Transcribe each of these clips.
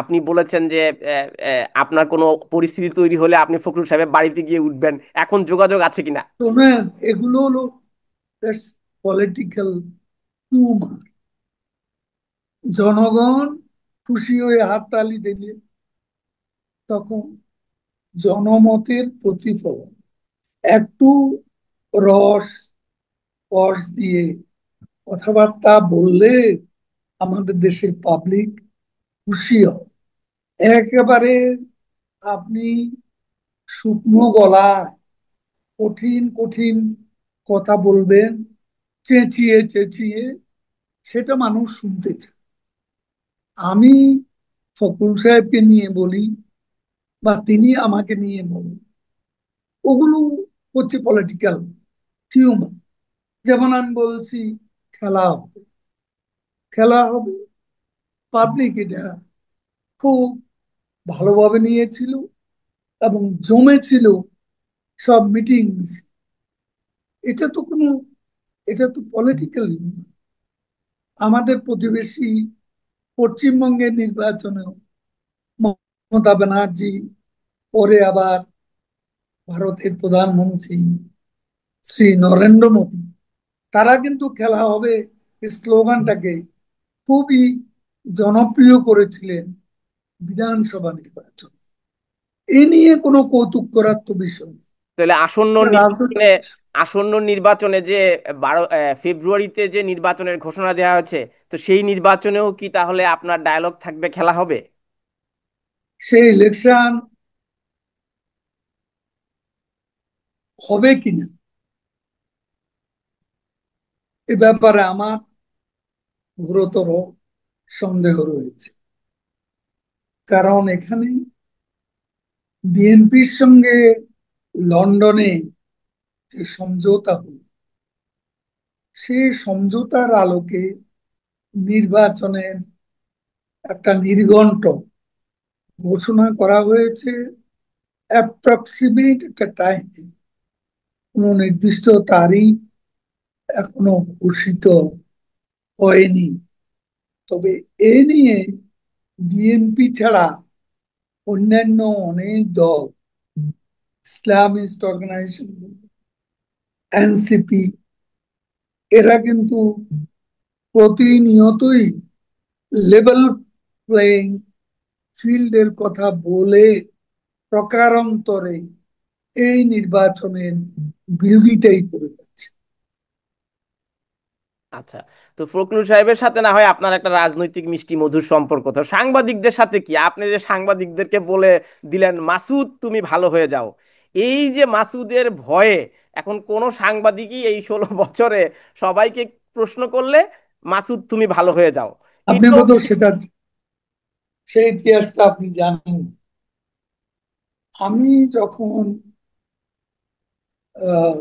আপনি বলেছেন যে আপনার কোনো পরিস্থিতি তৈরি হলে আপনি ফখরুল সাহেবের বাড়িতে গিয়ে উঠবেন, এখন যোগাযোগ আছে কিনা? শোনেন, এগুলো হলো পলিটিক্যাল টিউমার। জনগণ খুশি হয়ে হাততালি দিলে তখন জনমতের প্রতিফলন। একটু রস কস দিয়ে কথাবার্তা বললে আমাদের দেশের পাবলিক খুশি হয়। একেবারে আপনি শুকনো গলায় কঠিন কঠিন কথা বলবেন, চেঁচিয়ে চেঁচিয়ে, সেটা মানুষ শুনতে চায়। আমি ফখরুল সাহেবকে নিয়ে বলি বা তিনি আমাকে নিয়ে বলেন, ওগুলো হচ্ছে পলিটিক্যাল হিউমার। যেমন আমি বলছি খেলা হবে, খেলা হবে, পাবলিক এটা খুব ভালোভাবে নিয়েছিল এবং জমেছিল সব মিটিং। এটা তো কোনো, এটা তো পলিটিক্যাল হিউমার। আমাদের প্রতিবেশী পশ্চিমবঙ্গের নির্বাচনেও মমতা ব্যানার্জি, পরে আবার ভারতের প্রধানমন্ত্রী শ্রী নরেন্দ্র মোদী, তারা কিন্তু খেলা হবে স্লোগানটাকে খুবই জনপ্রিয় করেছিলেন বিধানসভা নির্বাচন। এ নিয়ে কোনো কৌতুক করার তো বিষয় নেই। তাহলে আসন্ন এটা নির্বাচনে, রাজনৈতিক। আসন্ন নির্বাচনে যে 12 ফেব্রুয়ারিতে যে নির্বাচনের ঘোষণা দেওয়া হয়েছে, তো সেই নির্বাচনেও কি তাহলে আপনার ডায়লগ থাকবে, খেলা হবে? সেই ইলেকশন হবে কিনা এ ব্যাপারে আমার গুরুতর সন্দেহ রয়েছে। কারণ এখানে বিএনপির সঙ্গে লন্ডনে যে সমঝোতা হল, সেই সমঝোতার আলোকে নির্বাচনের একটা নির্ঘণ্ট ঘোষণা করা হয়েছে, অ্যাপ্রক্সিমেট একটা টাইম। কোনো নির্দিষ্ট তারিখ এখনো ঘোষিত হয়নি। তবে এ নিয়ে বিএনপি ছাড়া অন্যান্য অনেক দল, ইসলামিস্ট অর্গানাইজেশন, এনসিপি, এরা কিন্তু প্রতিনিয়তই লেভেল প্লেইং ফিল্ডের কথা বলে প্রকারান্তরে এই নির্বাচনের বিরোধিতাই করে যাচ্ছে। আচ্ছা, তো ফখরুল সাহেবের সাথে না হয় আপনার একটা রাজনৈতিক মিষ্টি মধুর সম্পর্ক, তো সাংবাদিকদের সাথে কি? আপনি যে সাংবাদিকদেরকে বলে দিলেন মাসুদ তুমি ভালো হয়ে যাও, এই যে মাসুদের ভয়ে এখন কোন সাংবাদিকই এই 16 বছরে সবাইকে প্রশ্ন করলে মাসুদ তুমি ভালো হয়ে যাও, আপনি এটাও বোধহয় সেটা, সেই ইতিহাসটা আপনি জানেন। আমি যখন আহ,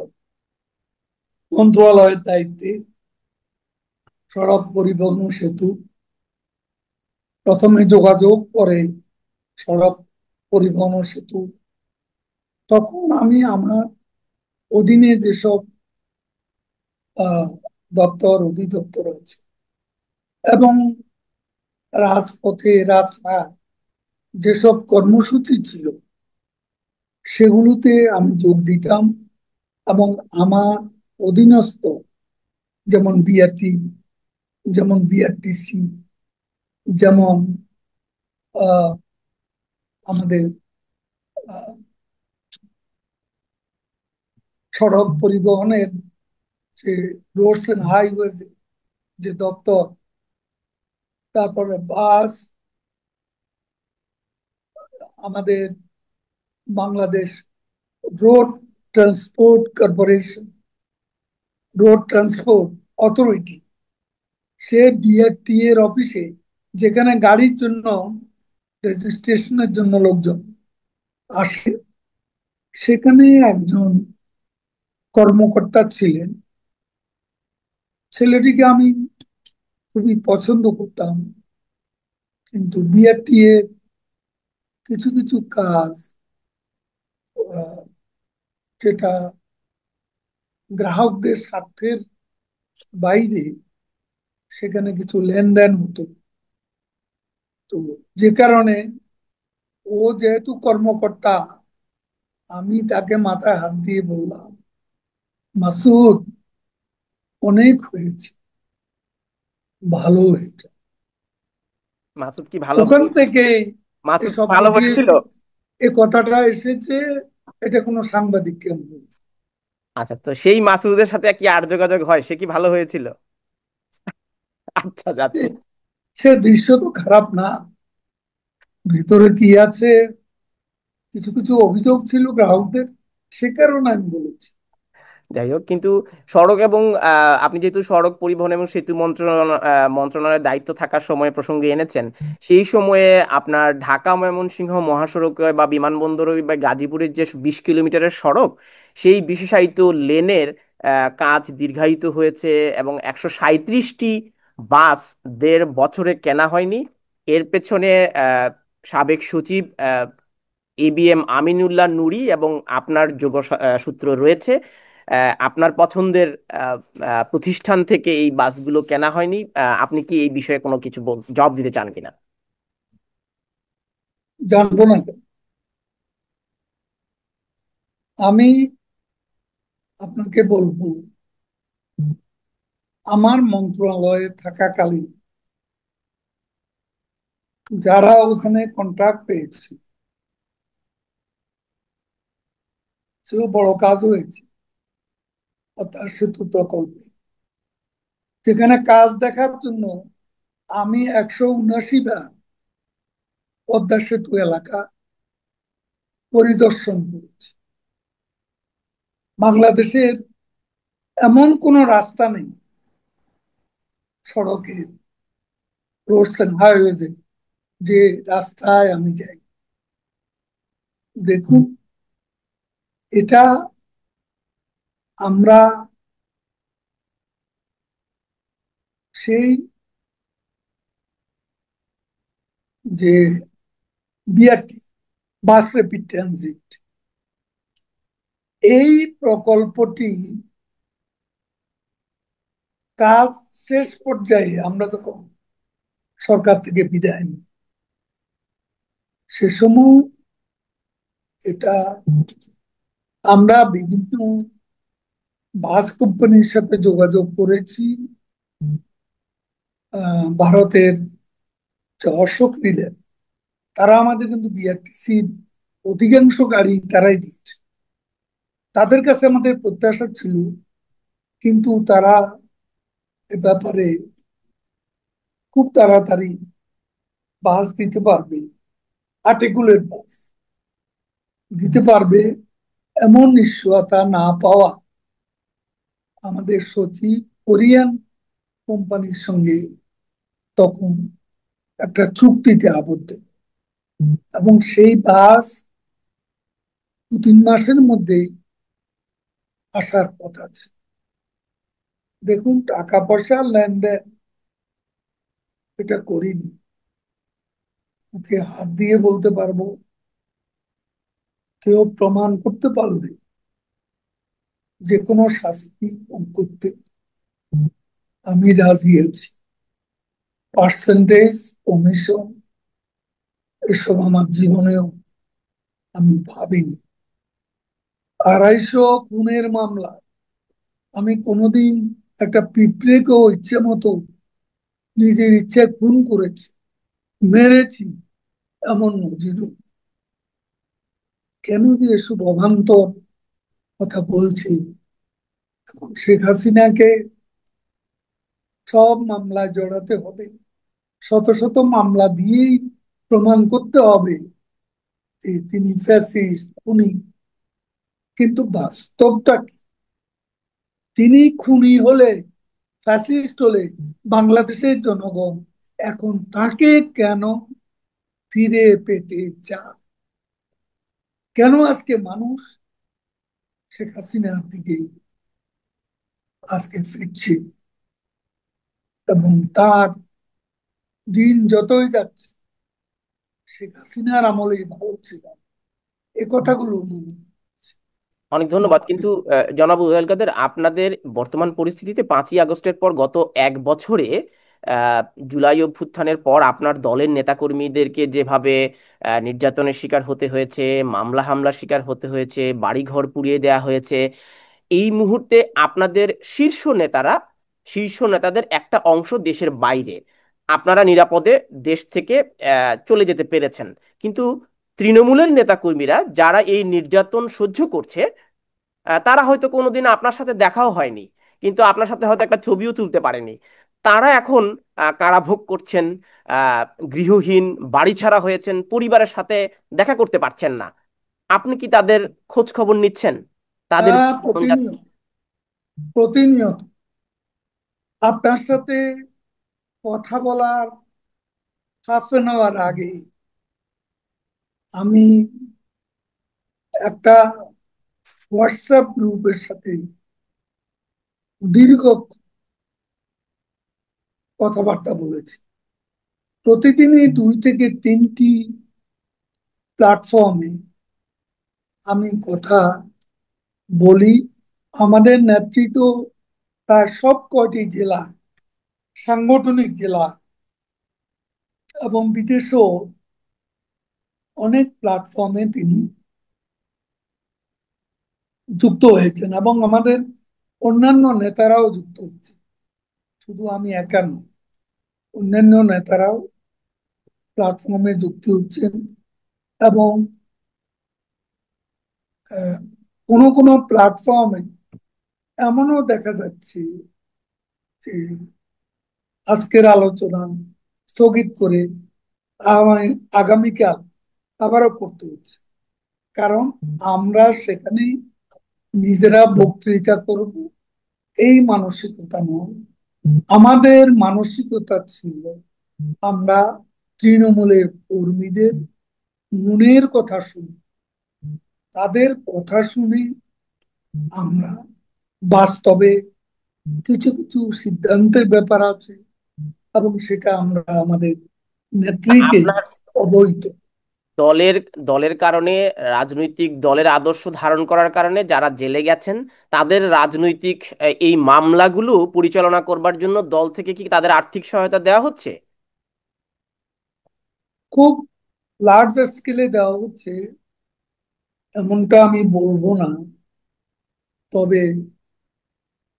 মন্ত্রণালয়ের দায়িত্বে, সড়ক পরিবহন ও সেতু, প্রথমে যোগাযোগ, পরে সড়ক পরিবহন ও সেতু, তখন আমি আমার অধীনে যেসব আহ, দপ্তর অধিদপ্তর আছে এবং রাজপথে রাস্তায় যেসব কর্মসূচি ছিল, সেগুলোতে আমি যোগ দিতাম। এবং আমার অধীনস্থ, যেমন বিআরটি, যেমন বিআরটিসি, যেমন আহ, আমাদের আহ, সড়ক পরিবহনের যে রোডস এন্ড হাইওয়ে যে দপ্তর, তারপরে বাস, আমাদের Bangladesh road transport corporation, road transport authority, সে বিআরটি এর অফিসে, যেখানে গাড়ির জন্য রেজিস্ট্রেশনের জন্য লোকজন আসে, সেখানে একজন কর্মকর্তা ছিলেন। ছেলেটিকে আমি খুবই পছন্দ করতাম, কিন্তু বিআরটি এর কিছু কিছু কাজ, আহ, যেটা গ্রাহকদের স্বার্থের বাইরে, সেখানে কিছু লেনদেন হতো। তো যে কারণে ও যেহেতু কর্মকর্তা, আমি তাকে মাথায় হাত দিয়ে বললাম, মাসুদ, অনেক হয়েছে, ভালো হয়েছে। মাসুদ কি ভালো ওখান থেকে মাসুদ এসব ভালো বুঝিয়ে হয়েছিল? এ কথাটা এসেছে। এটা কোনো সাংবাদিককে আমি বলি। আচ্ছা, তো সেই মাসুদের সাথে কি আর যোগাযোগ হয়? সে কি ভালো হয়েছিল? আচ্ছা, যাচ্ছি। সে সে দৃশ্য তো খারাপ না, ভিতরে কি আছে, কিছু কিছু অভিযোগ ছিল গ্রাহকদের, সে কারণে আমি বলেছি। যাই হোক, কিন্তু সড়ক এবং আপনি যেহেতু সড়ক পরিবহন এবং সেতু মন্ত্রণালয়ের দায়িত্ব থাকার সময় প্রসঙ্গে এনেছেন, সেই সময়ে আপনার ঢাকা ময়মনসিংহ মহাসড়কে বা বিমানবন্দরে বা গাজীপুরের যে 20 কিলোমিটারের সড়ক, সেই বিশেষায়িত লেনের কাজ দীর্ঘায়িত হয়েছে এবং 137টি বাস 1.5 বছরে কেনা হয়নি। এর পেছনে সাবেক সচিব এবিএম আমিনুল্লাহ নুরি এবং আপনার যোগসূত্র রয়েছে। আপনার পছন্দের আহ, প্রতিষ্ঠান থেকে এই বাসগুলো কেনা হয়নি। আপনি কি এই বিষয়ে কোনো কিছু জবাব দিতে চান কিনা? জানবো না কেন? আমি আপনাকে বলবো, আমার মন্ত্রণালয়ে থাকাকালীন যারা ওখানে কন্ট্রাক্ট পেয়েছে, সেও বড় কাজ হয়েছে পদ্মা সেতু প্রকল্পে, যেখানে কাজ দেখার জন্য আমি 179 বার পদ্মা সেতু এলাকা পরিদর্শন করেছি। বাংলাদেশের এমন কোন রাস্তা নেই, সড়কের, রোডস এন্ড হাইওয়েজে, যে রাস্তায় আমি যাই। দেখুন, এটা আমরা সেই যে বিআরটি, বাস র্যাপিড ট্রানজিট, এই প্রকল্পটি কাজ শেষ পর্যায়ে আমরা তখন সরকার থেকে বিদায় নিই। সে সময় এটা আমরা বিভিন্ন বাস কোম্পানির সাথে যোগাযোগ করেছি। ভারতের যে অশোক নিলেন, তারা আমাদের কিন্তু বিআরটিসির অধিকাংশ গাড়ি তারাই দিয়েছে। তাদের কাছে আমাদের প্রত্যাশা ছিল, কিন্তু তারা এ ব্যাপারে খুব তাড়াতাড়ি বাস দিতে পারবে, আর্টিকুলেট বাস দিতে পারবে, এমন নিশ্চয়তা না পাওয়া আমাদের সচিব কোরিয়ান কোম্পানির সঙ্গে তখন একটা চুক্তিতে আবদ্ধ, এবং সেই বাস 2-3 মাসের মধ্যে আসার কথা আছে। দেখুন, টাকা পয়সার লেনদেন এটা করিনি, ওকে হাত দিয়ে বলতে পারবো, কেউ প্রমাণ করতে পারলে যে কোনো শাস্তি ভোগ করতে আমি রাজি আছি। পার্সেন্টেজ, কমিশন, এসব আমার জীবনেও আমি ভাবিনি। 250 খুনের মামলা আমি কোনোদিন একটা পিঁপড়েকেও ইচ্ছে মতো নিজের ইচ্ছে খুন করেছি, মেরেছি, এমন নজিরও। কেন যে এসব অভান্তর কথা বলছি? এখন শেখ হাসিনাকে সব মামলায় জড়াতে হবে, শত শত মামলা দিয়েই প্রমাণ করতে হবে যে তিনি ফ্যাসিস্ট, খুনি। কিন্তু বাস্তবটা কি? তিনি খুনি হলে, ফ্যাসিস্ট হলে বাংলাদেশের জনগণ এখন তাকে কেন ফিরে পেতে চায়? কেন আজকে মানুষ শেখ হাসিনার দিকে আজকে ফিরছে, এবং তার দিন যতই যাচ্ছে শেখ হাসিনার আমলে ভালো ছিল, এ কথাগুলো মনে হচ্ছে। অনেক ধন্যবাদ। ভাবতে কিন্তু জনাব উবাইদুল কাদের, আপনাদের বর্তমান পরিস্থিতিতে 5ই আগস্টের পর গত 1 বছরে আহ, জুলাই অভ্যুত্থানের পর আপনার দলের নেতাকর্মীদেরকে যেভাবে নির্যাতনের শিকার হতে হয়েছে, মামলা হামলার শিকার হতে হয়েছে, বাড়িঘর পুড়িয়ে দেওয়া হয়েছে, এই মুহূর্তে আপনাদের শীর্ষ নেতাদের একটা অংশ দেশের বাইরে, আপনারা নিরাপদে দেশ থেকে চলে যেতে পেরেছেন। কিন্তু তৃণমূলের নেতাকর্মীরা যারা এই নির্যাতন সহ্য করছে, তারা হয়তো কোনোদিন আপনার সাথে দেখাও হয়নি, কিন্তু আপনার সাথে হয়তো একটা ছবিও তুলতে পারেনি। তারা এখন কারাভোগ করছেন, আহ, গৃহহীন, বাড়ি ছাড়া হয়েছেন, পরিবারের সাথে দেখা করতে পারছেন না। আপনি কি তাদের খোঁজ খবর নিচ্ছেন? তাদের হ্যাঁ, জীবন প্রতিনিয়ত প্রতিনিয়ত আপনার সাথে কথা বলার হাফ এন আওয়ার আগে আমি একটা হোয়াটসঅ্যাপ গ্রুপের সাথে দীর্ঘ কথাবার্তা বলেছি। প্রতিদিনই 2 থেকে 3টি প্ল্যাটফর্মে আমি কথা বলি। আমাদের নেতৃত্ব তার সব কয়টি জেলা, সাংগঠনিক জেলা এবং বিদেশেও অনেক প্ল্যাটফর্মে তিনি যুক্ত হয়েছেন এবং আমাদের অন্যান্য নেতারাও যুক্ত হচ্ছে। শুধু আমি একা নই, অন্যান্য নেতারাও প্ল্যাটফর্মে যুক্ত হচ্ছেন। এবং আহ, কোনো কোনো প্ল্যাটফর্মে এমনও দেখা যাচ্ছে যে আজকের আলোচনা স্থগিত করে আগামীকাল আবারও করতে হচ্ছে। কারণ আমরা সেখানে নিজেরা বক্তৃতা করব এই মানসিকতা নয়। আমাদের মানসিকতা ছিল আমরা তৃণমূলের কর্মীদের মনের কথা শুনি, তাদের কথা শুনে আমরা বাস্তবে কিছু কিছু সিদ্ধান্তের ব্যাপার আছে এবং সেটা আমরা আমাদের নেত্রীকে আপনার অবহিত। দলের দলের কারণে, রাজনৈতিক দলের আদর্শ ধারণ করার কারণে যারা জেলে গেছেন, তাদের রাজনৈতিক এই মামলাগুলো পরিচালনা করবার জন্য দল থেকে কি তাদের আর্থিক সহায়তা দেওয়া হচ্ছে? খুব লার্জ স্কেলে দেওয়া হচ্ছে এমনটা আমি বলবো না। তবে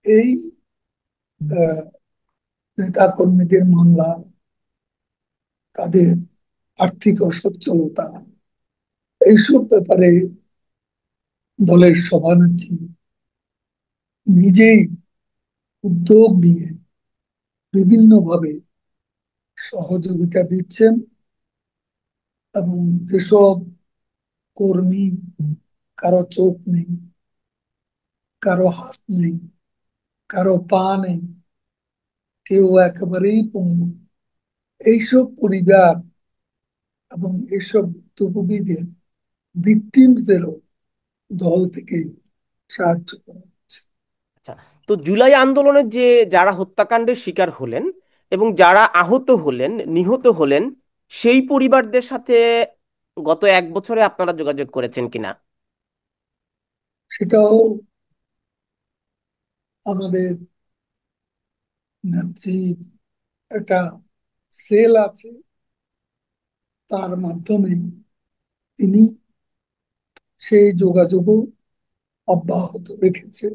এই নেতা কর্মীদের মামলা, তাদের আর্থিক অসচ্ছলতা, এইসব ব্যাপারে দলের সভানেত্রী নিজেই উদ্যোগ নিয়ে বিভিন্নভাবে সহযোগিতা দিচ্ছেন। এবং যেসব কর্মী, কারো চোখ নেই, কারো হাত নেই, কারো পা নেই, কেউ একেবারেই পঙ্গু, এইসব পরিবার এবং এইসব ভুক্তভোগীদের ভিকটিমসদেরও দল থেকে সাহায্য করা হচ্ছে। আচ্ছা, তো জুলাই আন্দোলনের যে যারা হত্যাকাণ্ডের শিকার হলেন এবং যারা আহত হলেন, নিহত হলেন, সেই পরিবারদের সাথে গত 1 বছরে আপনারা যোগাযোগ করেছেন কিনা? সেটাও আমাদের নেত্রীর একটা সেল আছে, তার মাধ্যমে তিনি সেই যোগাযোগও অব্যাহত রেখেছেন।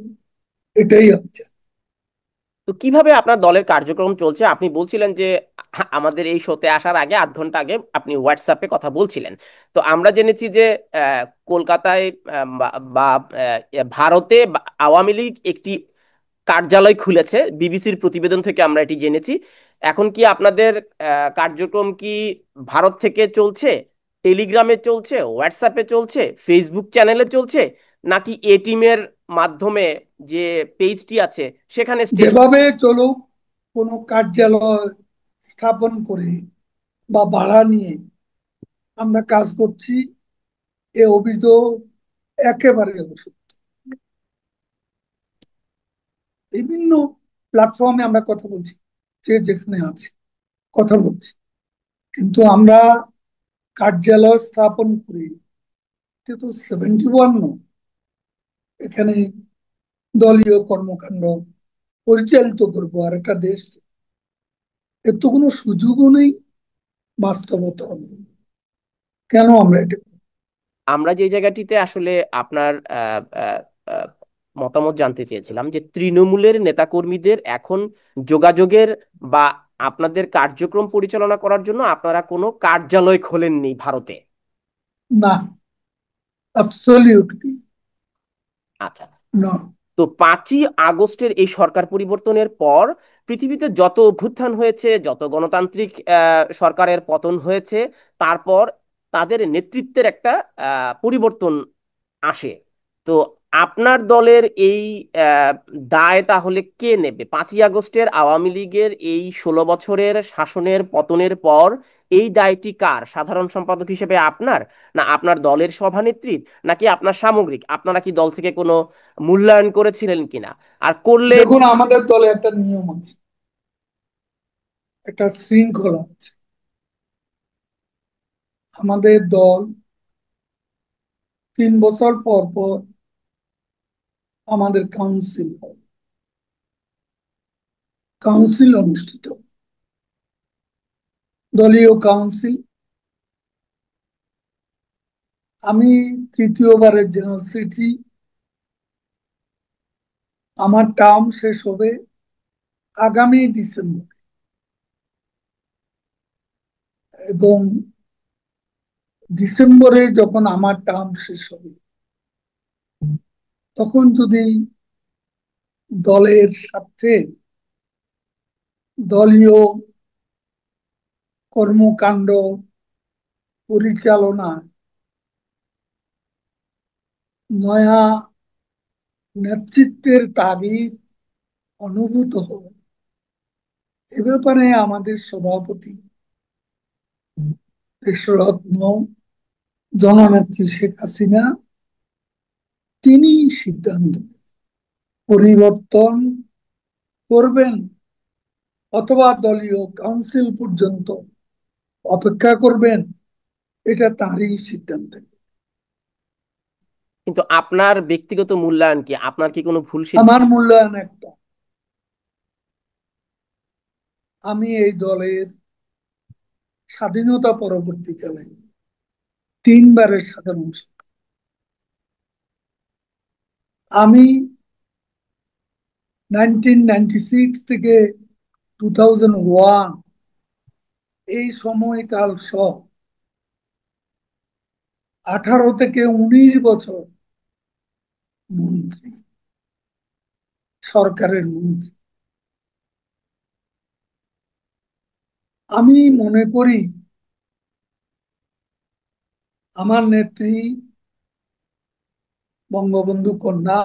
এটাই আমি জানি। তো কিভাবে আপনার দলের কার্যক্রম চলছে? আপনি বলছিলেন যে আমাদের এই শোতে আসার আগে, 8 ঘন্টা আগে আপনি হোয়াটসঅ্যাপে কথা বলছিলেন। তো আমরা জেনেছি যে কলকাতায় বা ভারতে আওয়ামী লীগ একটি কার্যালয় খুলেছে, বিবিসির প্রতিবেদন থেকে আমরা এটি জেনেছি। এখন কি আপনাদের কার্যক্রম কি ভারত থেকে চলছে, টেলিগ্রামে চলছে, হোয়াটসঅ্যাপে চলছে, ফেসবুক চ্যানেলে চলছে, নাকি এ টিমের মাধ্যমে যে পেজটি আছে সেখানে স্টেটমেন্ট? যেভাবে চলুক, কোনো কার্যালয় স্থাপন করে বা ভাড়া নিয়ে আমরা কাজ করছি, এ অভিযোগ একেবারে অসত্য। বিভিন্ন প্ল্যাটফর্মে আমরা কথা বলছি, যে যেখানে আছে কথা বলছি, কিন্তু আমরা কার্যালয় স্থাপন করি এটা তো 71 নয়। এখানে দলীয় কর্মকাণ্ড পরিচালিত করবো আর একটা দেশ থেকে। এর তো কোনো সুযোগও নেই, বাস্তবতাও নেই। কেন আমরা এটা আমরা যে জায়গাটিতে আসলে আপনার আহ, মতামত জানতে চেয়েছিলাম যে তৃণমূলের নেতাকর্মীদের এখন যোগাযোগের বা আপনাদের কার্যক্রম পরিচালনা করার জন্য আপনারা কোনো কার্যালয় খোলেননি ভারতে। না, অ্যাবসলিউটলি আচ্ছা। না। তো 5ই আগস্টের এই সরকার পরিবর্তনের পর পৃথিবীতে যত অভ্যুত্থান হয়েছে, যত গণতান্ত্রিক সরকারের পতন হয়েছে, তারপর তাদের নেতৃত্বের একটা পরিবর্তন আসে। তো আপনার দলের এই আহ, দায় তাহলে কে নেবে? 5ই আগস্টের আওয়ামী লীগের এই 16 বছরের শাসনের পতনের পর এই দায়টি কার? সাধারণ সম্পাদক হিসেবে আপনার, না আপনার দলের সভানেত্রীর, নাকি আপনার সামগ্রিক? আপনারা কি দল থেকে কোনো মূল্যায়ন করেছিলেন কিনা? আর করলে দেখুন, আমাদের দলে একটা নিয়ম আছে, একটা শৃঙ্খলা আছে। আমাদের দল 3 বছর পর পর আমাদের কাউন্সিল অনুষ্ঠিত, দলীয় কাউন্সিল। আমি তৃতীয়বারের জেনারেল সেক্রেটারি। আমার টার্ম শেষ হবে আগামী ডিসেম্বর, এবং ডিসেম্বরে যখন আমার টার্ম শেষ হবে, তখন যদি দলের স্বার্থে দলীয় কর্মকাণ্ড পরিচালনা নয়া নেতৃত্বের তাগিদ অনুভূত হয়, এ ব্যাপারে আমাদের সভাপতি, দেশরত্ন জননেত্রী শেখ হাসিনা, তিনি সিদ্ধান্ত নেন। পরিবর্তন করবেন অথবা দলীয় কাউন্সিল পর্যন্ত অপেক্ষা করবেন, এটা তারই সিদ্ধান্ত। কিন্তু আপনার ব্যক্তিগত মূল্যায়ন কি? আপনার কি কোনো ভুল আমার সিদ্ধান্ত? মূল্যায়ন একটা, আমি এই দলের স্বাধীনতা পরবর্তীকালে 3বারের সাধারণ আমি 1996 থেকে 2001 এই সময়কাল সহ 18 থেকে 19 বছর মন্ত্রী, সরকারের মন্ত্রী। আমি মনে করি আমার নেত্রী বঙ্গবন্ধু কন্যা,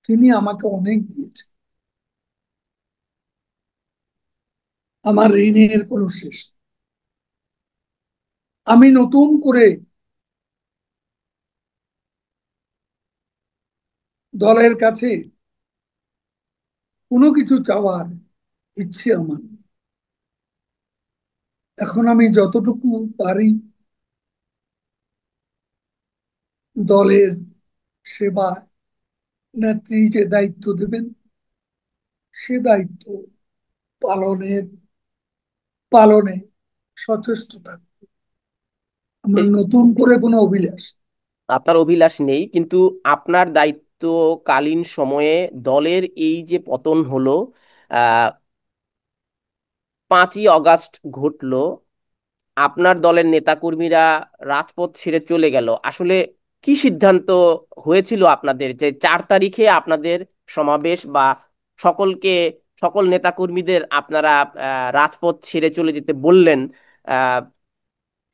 তিনি আমাকে অনেক দিয়েছেন। আমার ঋণের কোনো শেষ নেই। আমি নতুন করে দলের কাছে কোনো কিছু চাওয়ার ইচ্ছে আমার নেই। এখন আমি যতটুকু পারি দলের সেবা, নেত্রী যে দায়িত্ব দেবেন সে দায়িত্ব পালনের পালনে সচেষ্ট থাকবে। আমার নতুন করে কোনো অভিলাষ। আপনার অভিলাষ নেই, কিন্তু আপনার দায়িত্বকালীন সময়ে দলের এই যে পতন হলো, 5ই আগস্ট ঘটলো, আপনার দলের নেতাকর্মীরা রাজপথ ছেড়ে চলে গেল, আসলে কি সিদ্ধান্ত হয়েছিল আপনাদের যে 4 তারিখে আপনাদের সমাবেশ বা সকলকে, সকল নেতাকর্মীদের আপনারা রাজপথ ছেড়ে চলে যেতে বললেন? আহ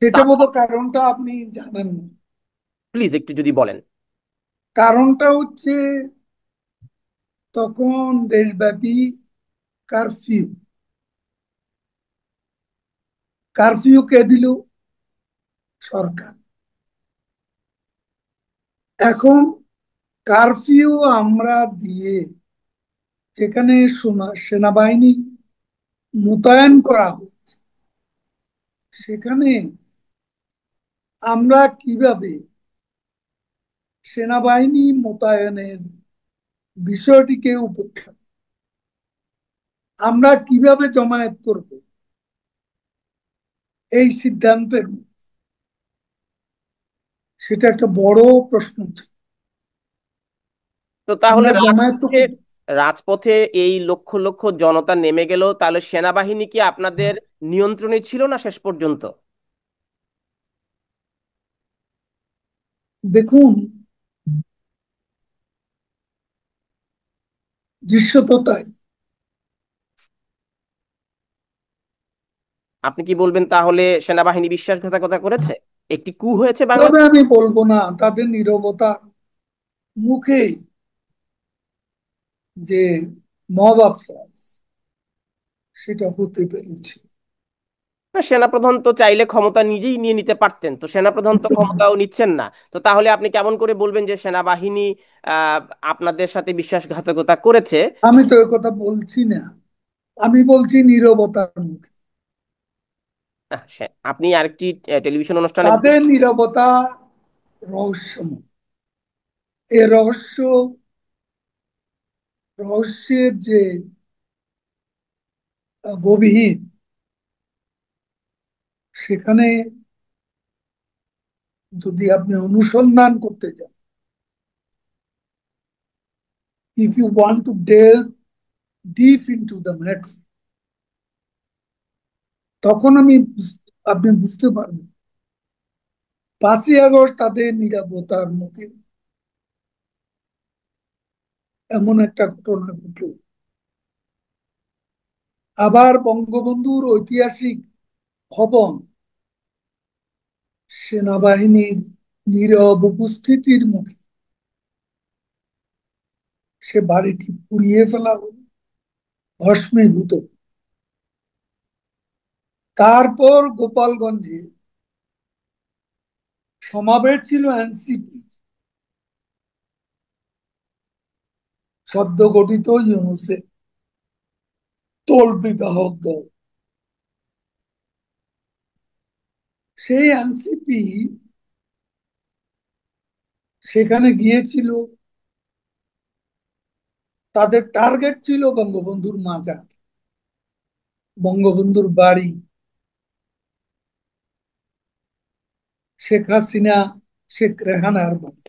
সেটা তা বোধহয় কারণটা আপনি জানেন না। প্লিজ একটু যদি বলেন। কারণটা হচ্ছে তখন দেশব্যাপী কারফিউ। কারফিউ কে দিল? সরকার। এখন কারফিউ আমরা দিয়ে যেখানে সেনাবাহিনী মোতায়েন করা হচ্ছে, সেখানে আমরা কিভাবে সেনাবাহিনী মোতায়েনের বিষয়টিকে উপেক্ষা আমরা কিভাবে জমায়েত করব এই সিদ্ধান্তের, সেটা একটা বড় প্রশ্ন ছিল। তো তাহলে আমরা জমায়েত তো রাজপথে রাজপথে এই লক্ষ লক্ষ জনতা নেমে গেল, তাহলে সেনাবাহিনী কি আপনাদের নিয়ন্ত্রণে ছিল না শেষ পর্যন্ত? দেখুন, দৃশ্য তো তাই। আপনি কি বলবেন তাহলে সেনাবাহিনী বিশ্বাসঘাতকতা করেছে, একটি কু হয়েছে তবে বাংলাদেশ? আমি বলবো না, তাদের নীরবতা মুখেই যে মব আফসার সেটা হতে পেরেছে। না, সেনাপ্রধান তো চাইলে ক্ষমতা নিজেই নিয়ে নিতে পারতেন, তো সেনাপ্রধান তো ক্ষমতাও নিচ্ছেন না। তো তাহলে আপনি কেমন করে বলবেন যে সেনাবাহিনী আহ আপনাদের সাথে বিশ্বাসঘাতকতা করেছে? আমি তো এ কথা বলছি না, আমি বলছি নীরবতার মুখে। আপনি আরেকটি টেলিভিশন অনুষ্ঠানে তাদের নীরবতা রহস্যময়। এ রহস্যের যে গভীর, সেখানে যদি আপনি অনুসন্ধান করতে যান, if you want to delve deep into the matter, তখন আপনি বুঝতে পারবেন 5ই আগস্ট তাদের নীরবতার মুখে এমন একটা ঘটনা ঘটল। আবার বঙ্গবন্ধুর ঐতিহাসিক ভবন সেনাবাহিনীর নীরব উপস্থিতির মুখে সে বাড়িটি পুড়িয়ে ফেলা হলো, ভস্মীভূত। তারপর গোপালগঞ্জে সমাবেশ ছিল এনসিপি, সদ্য গঠিত ইউনুসেফ তল্পি বাহক দল। সেই এনসিপি সেখানে গিয়েছিল, তাদের টার্গেট ছিল বঙ্গবন্ধুর মাজার, বঙ্গবন্ধুর বাড়ি, শেখ হাসিনা, শেখ রেহানার বাড়ি।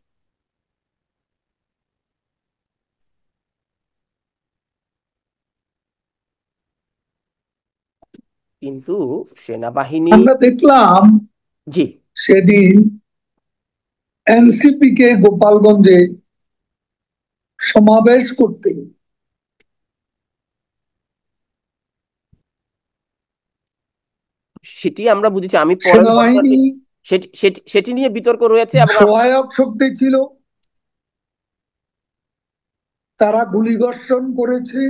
কিন্তু সেনাবাহিনী। আমরা দেখলাম জি। সেদিন এনসিপি কে গোপালগঞ্জে সমাবেশ করতে সেটি আমরা বুঝেছি, আমি পরের ঘটনাটি, সেনাবাহিনী সেটি সেটি সেটি নিয়ে বিতর্ক রয়েছে এবং সহায়ক শক্তি ছিল, তারা গুলিবর্ষণ করেছে,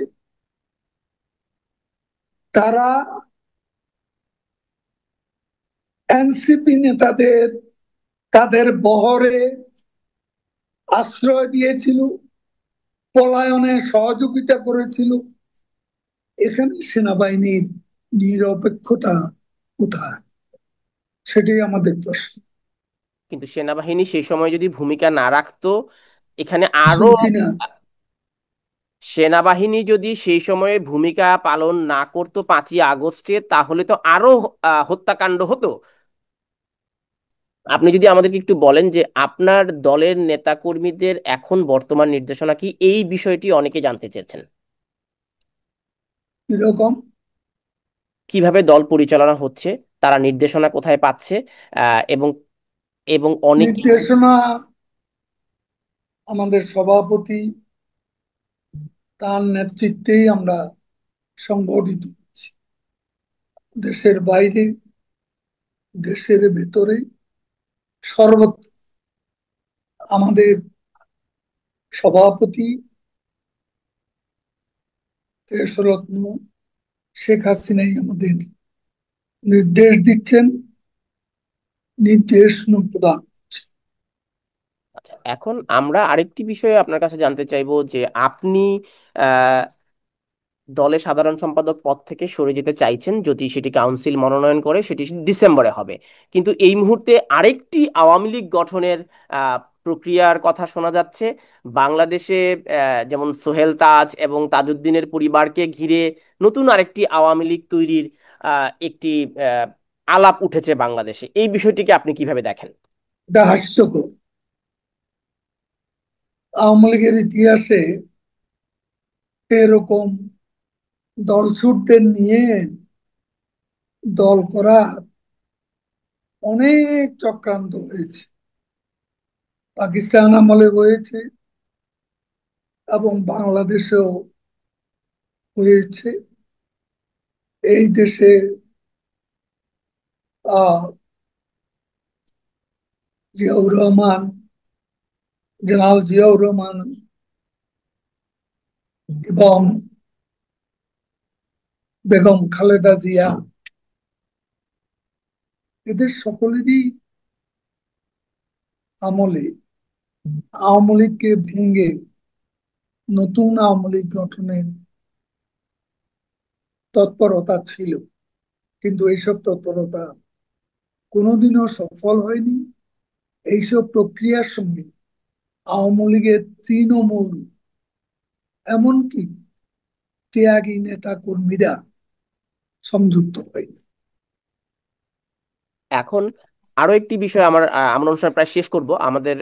তারা এনসিপি নেতাদের তাদের বহরে আশ্রয় দিয়েছিল, পলায়নে সহযোগিতা করেছিল। এখানে সেনাবাহিনীর নিরপেক্ষতা কোথায়, সেটাই আমাদের প্রশ্ন। কিন্তু সেনাবাহিনী সেই সময় যদি ভূমিকা না রাখতো, এখানে আরো, শুনছি না। সেনাবাহিনী যদি সেই সময়ে ভূমিকা পালন না করতো 5ই আগস্টে, তাহলে তো আরো হত্যাকাণ্ড হতো। আপনি যদি আমাদেরকে একটু বলেন যে আপনার দলের নেতাকর্মীদের এখন বর্তমান নির্দেশনা কি, এই বিষয়টি অনেকে জানতে চেয়েছেন। এরকম কিভাবে দল পরিচালনা হচ্ছে, তারা নির্দেশনা কোথায় পাচ্ছে, এবং এবং অনেকে। নির্দেশনা আমাদের সভাপতি, তার নেতৃত্বেই আমরা সংগঠিত হচ্ছি। দেশের বাইরে, দেশের ভেতরে, সর্বত্র আমাদের সভাপতি দেশরত্ন শেখ হাসিনাই আমাদের নির্দেশ দিচ্ছেন, নির্দেশ প্রদান করছেন। আচ্ছা, এখন আমরা আরেকটি বিষয়ে আপনার কাছে জানতে চাইবো যে আপনি আহ দলের সাধারণ সম্পাদক পদ থেকে সরে যেতে চাইছেন, যদি সেটি কাউন্সিল মনোনয়ন করে, সেটি ডিসেম্বরে হবে। কিন্তু এই মুহূর্তে আরেকটি আওয়ামী লীগ গঠনের প্রক্রিয়ার কথা শোনা যাচ্ছে। বাংলাদেশে যেমন সোহেল তাজ এবং তাজউদ্দিনের পরিবারকে ঘিরে নতুন আরেকটি আওয়ামী লীগ তৈরির একটি আলাপ উঠেছে বাংলাদেশে। এই বিষয়টিকে আপনি কিভাবে দেখেন? এটা হাস্যকর। আওয়ামী লীগের ইতিহাসে এরকম দলছুটদের নিয়ে দল করা অনেক চক্রান্ত হয়েছে। পাকিস্তান আমলে হয়েছে এবং বাংলাদেশেও হয়েছে। এই দেশে আহ জিয়াউর রহমান, জেনারেল জিয়াউর রহমান এবং বেগম খালেদা জিয়া, এদের সকলেরই আমলে আওয়ামী লীগকে ভেঙে নতুন আওয়ামী লীগ গঠনের তৎপরতা ছিল, কিন্তু এইসব তৎপরতা কোনোদিনও সফল হয়নি। এইসব প্রক্রিয়ার সঙ্গে আওয়ামী লীগের তৃণমূল, এমনকি ত্যাগী নেতা কর্মীরা সংযুক্ত হয়নি। এখন আরো একটি বিষয়, আমরা অনুষ্ঠান প্রায় শেষ করব, আমাদের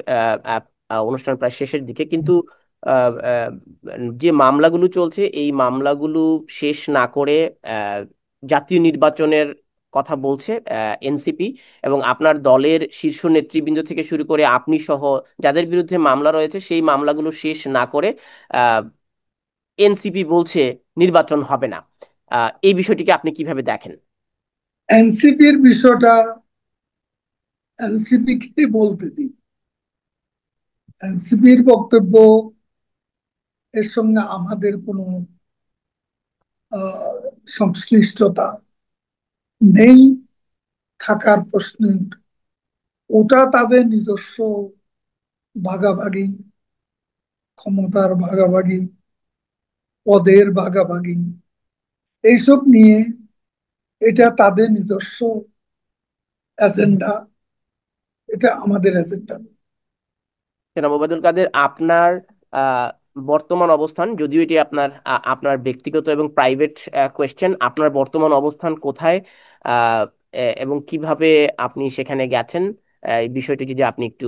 অনুষ্ঠান প্রায় শেষের দিকে, কিন্তু আহ, আহ, যে মামলাগুলো চলছে এই মামলাগুলো শেষ না করে আহ, জাতীয় নির্বাচনের কথা বলছে এনসিপি, এবং আপনার দলের শীর্ষ নেতৃবৃন্দ থেকে শুরু করে আপনি সহ যাদের বিরুদ্ধে মামলা রয়েছে সেই মামলাগুলো শেষ না করে এনসিপি বলছে নির্বাচন হবে না। এই বিষয়টিকে আপনি কিভাবে দেখেন? এনসিপির বিষয়টা এনসিপি কে বলতে দিন। এনসিপির বক্তব্য, এর সঙ্গে আমাদের কোনো আহ, সংশ্লিষ্টতা নেই, থাকার প্রশ্ন। ওটা তাদের নিজস্ব ভাগাভাগি, ক্ষমতার ভাগাভাগি, পদের ভাগাভাগি, এইসব নিয়ে এটা তাদের নিজস্ব এজেন্ডা। এটা আমাদের এজেন্ডা নয়। জনাব ওবায়দুল কাদের, আপনার আহ, বর্তমান অবস্থান, যদিও এটি আপনার ব্যক্তিগত এবং প্রাইভেট কোয়েশ্চেন, আপনার বর্তমান অবস্থান কোথায় এবং কিভাবে আপনি সেখানে গেছেন, এই বিষয়টি যদি আপনি একটু,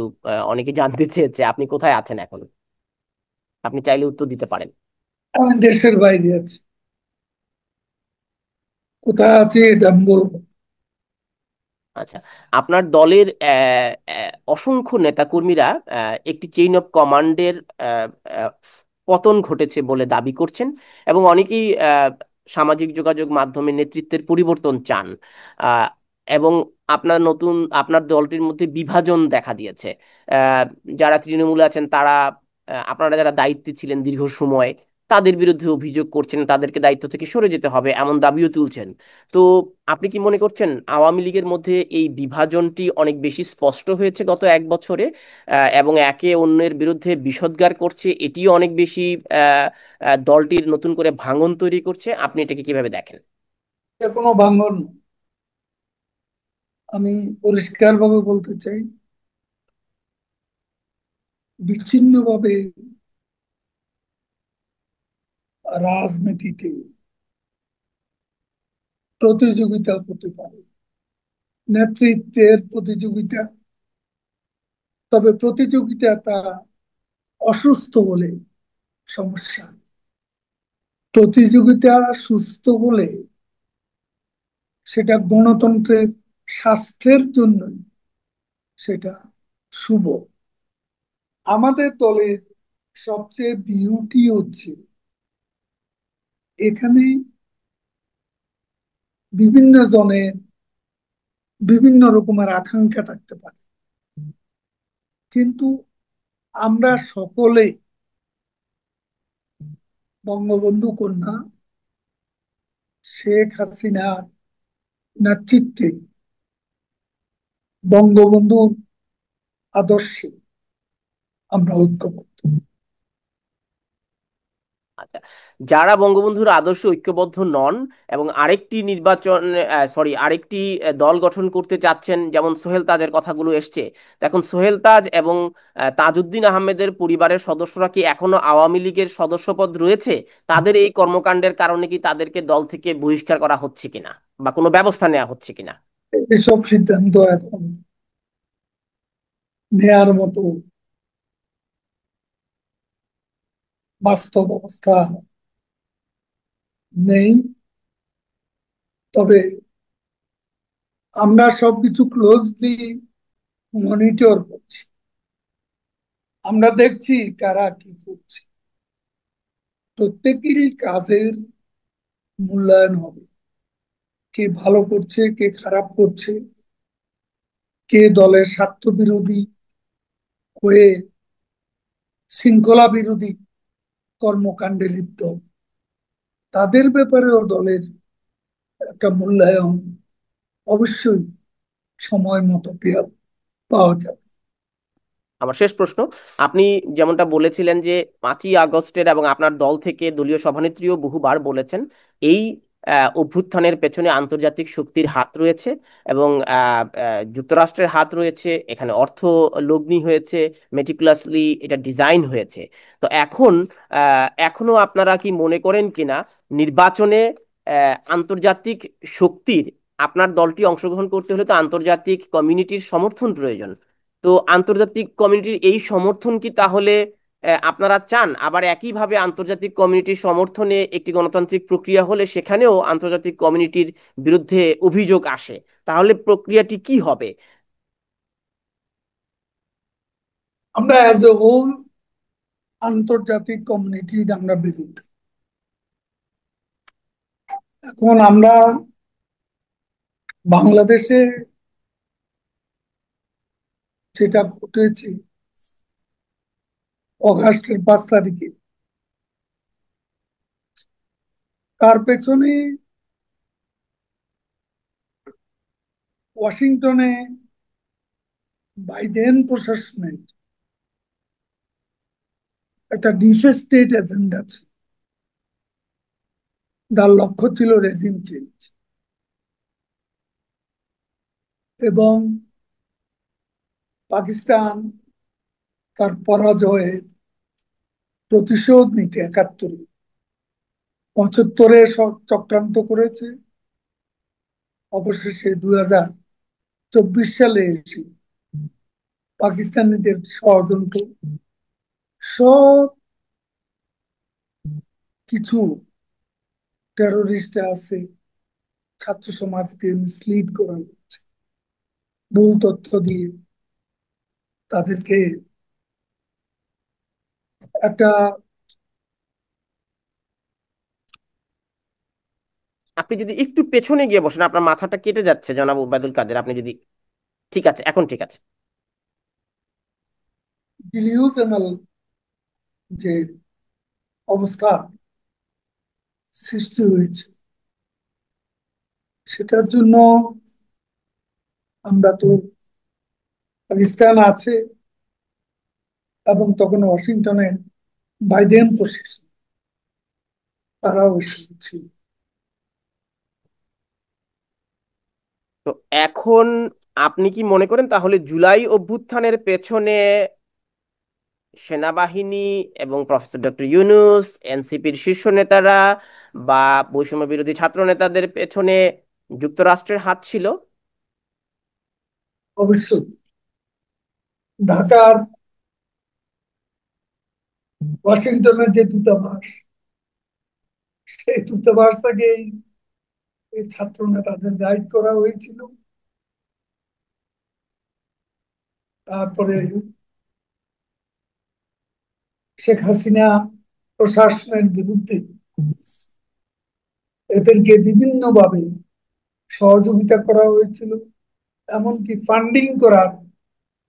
অনেকে জানতে চেয়েছে আপনি কোথায় আছেন এখন, আপনি চাইলে উত্তর দিতে পারেন। আমি দেশের বাইরে আছি। কোথায় আছি এটা আমি বলবো। আচ্ছা, আপনার দলের অসংখ্য নেতাকর্মীরা একটি চেইন অফ কমান্ডের পতন ঘটেছে বলে দাবি করছেন, এবং অনেকেই সামাজিক যোগাযোগ মাধ্যমে নেতৃত্বের পরিবর্তন চান। আহ, এবং আপনার দলটির মধ্যে বিভাজন দেখা দিয়েছে। আহ, যারা তৃণমূলে আছেন তারা, আপনারা যারা দায়িত্বে ছিলেন দীর্ঘ সময়, তাদের বিরুদ্ধে অভিযোগ করছেন তাদেরকে দায়িত্ব থেকে সরে যেতে হবে এমন দাবিও তুলছেন। তো আপনি কি মনে করছেন আওয়ামী লীগের মধ্যে এই বিভাজনটি অনেক বেশি স্পষ্ট হয়েছে গত এক বছরে, এবং একে অন্যের বিরুদ্ধে বিষোদ্গার করছে, এটিও অনেক বেশি দলটির নতুন করে ভাঙন তৈরি করছে? আপনি এটাকে কিভাবে দেখেন? এটা কোনো ভাঙন নয়। আমি পরিষ্কার ভাবে বলতে চাই, বিচ্ছিন্নভাবে রাজনীতিতে প্রতিযোগিতা হতে পারে, নেতৃত্বের প্রতিযোগিতা। তবে প্রতিযোগিতাটা অসুস্থ হলে সমস্যা। প্রতিযোগিতা সুস্থ হলে সেটা গণতন্ত্রের স্বাস্থ্যের জন্য সেটা শুভ। আমাদের দলের সবচেয়ে বিউটি হচ্ছে এখানে বিভিন্ন জনের বিভিন্ন রকমের আকাঙ্ক্ষা থাকতে পারে, কিন্তু আমরা সকলে বঙ্গবন্ধু কন্যা শেখ হাসিনার নেতৃত্বে বঙ্গবন্ধুর আদর্শে আমরা ঐক্যবদ্ধ। আচ্ছা, যারা বঙ্গবন্ধুর আদর্শে ঐক্যবদ্ধ নন এবং আরেকটি নির্বাচন, সরি, আরেকটি দল গঠন করতে চাচ্ছেন, যেমন সোহেল তাজের কথাগুলো এসছে, তো এখন সোহেল তাজ এবং তাজউদ্দিন আহমেদের পরিবারের সদস্যরা কি এখনো আওয়ামী লীগের সদস্যপদ রয়েছে? তাদের এই কর্মকাণ্ডের কারণে কি তাদেরকে দল থেকে বহিষ্কার করা হচ্ছে কিনা বা কোনো ব্যবস্থা নেওয়া হচ্ছে কিনা? এসব সিদ্ধান্ত এখন নেয়ার মতো বাস্তব অবস্থা নেই। তবে আমরা সবকিছু ক্লোজলি মনিটর করছি। আমরা দেখছি কারা কি করছে। প্রত্যেকেরই কাজের মূল্যায়ন হবে, কে ভালো করছে কে খারাপ করছে, কে দলের স্বার্থ বিরোধী হয়ে শৃঙ্খলা বিরোধী কর্মকাণ্ডে লিপ্ত, তাদের ব্যাপারেও দলের একটা মূল্যায়ন অবশ্যই সময় মতো পাওয়া যাবে। আমার শেষ প্রশ্ন, আপনি যেমনটা বলেছিলেন যে 5ই আগস্টের, এবং আপনার দল থেকে দলীয় সভানেত্রীও বহুবার বলেছেন, এই অভ্যুত্থানের পেছনে আন্তর্জাতিক শক্তির হাত রয়েছে এবং যুক্তরাষ্ট্রের হাত রয়েছে, এখানে অর্থ লগ্নি হয়েছে, মেটিকুলাসলি এটা ডিজাইন হয়েছে। তো এখন এখনো আপনারা কি মনে করেন কিনা নির্বাচনে আন্তর্জাতিক শক্তির, আপনার দলটি অংশগ্রহণ করতে হলে তো আন্তর্জাতিক কমিউনিটির সমর্থন প্রয়োজন, তো আন্তর্জাতিক কমিউনিটির এই সমর্থন কি তাহলে আপনারা চান? আবার একইভাবে আন্তর্জাতিক কমিউনিটির সমর্থনে একটি গণতান্ত্রিক প্রক্রিয়া হলে সেখানেও আন্তর্জাতিক কমিউনিটির বিরুদ্ধে অভিযোগ আসে, তাহলে প্রক্রিয়াটি কি হবে? আমরা অ্যাজ এ হোল আন্তর্জাতিক কমিউনিটির আমরা বিরুদ্ধে। এখন আমরা বাংলাদেশে যেটা ঘটেছে অগাস্টের 5 তারিখে, তার পেছনে ওয়াশিংটনে বাইডেন প্রশাসনের একটা ডিপ স্টেট এজেন্ডা ছিল, যার লক্ষ্য ছিল রেজিম চেঞ্জ এবং পাকিস্তান তার পরাজয়ের প্রতিশোধ নিতে 71, 75-এ চক্রান্ত করেছে। অবশেষে 2024 সালে এসে পাকিস্তানিদের ষড়যন্ত্র সব কিছু, টেরোরিস্ট আছে, ছাত্র সমাজকে মিসলিড করা হচ্ছে, ভুল তথ্য দিয়ে তাদেরকে একটা আপনি যদি একটু পেছনে গিয়ে বসেন, আপনার মাথাটা কেটে যাচ্ছে জনাব ওবায়দুল কাদের, আপনি যদি, ঠিক আছে, এখন ঠিক আছে। ডিলিউশনাল যে অবস্থা সৃষ্টি হয়েছে, সেটার জন্য আমরা তো, পাকিস্তান আছে এবং তখন ওয়াশিংটনে বাইডেন প্রশাসন, তারাও ছিল। তো এখন আপনি কি মনে করেন তাহলে জুলাই অভ্যুত্থানের পেছনে সেনাবাহিনী এবং প্রফেসর ডক্টর ইউনূস, এনসিপির শীর্ষ নেতারা বা বৈষম্য বিরোধী ছাত্র নেতাদের পেছনে যুক্তরাষ্ট্রের হাত ছিল? অবশ্যই ঢাকার ওয়াশিংটনের যে দূতাবাস, সেই দূতাবাস থেকে এই ছাত্র নেতাদের গাইড করা হয়েছিল। তারপরে শেখ হাসিনা প্রশাসনের বিরুদ্ধে এদেরকে বিভিন্নভাবে সহযোগিতা করা হয়েছিল, এমনকি ফান্ডিং করার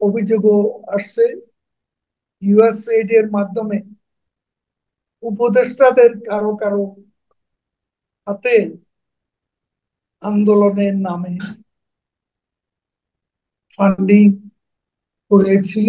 অভিযোগও আসছে। ইউএসএইড এর মাধ্যমে উপদেষ্টাদের কারো কারো হাতে আন্দোলনের নামে ফান্ডিং হয়েছিল।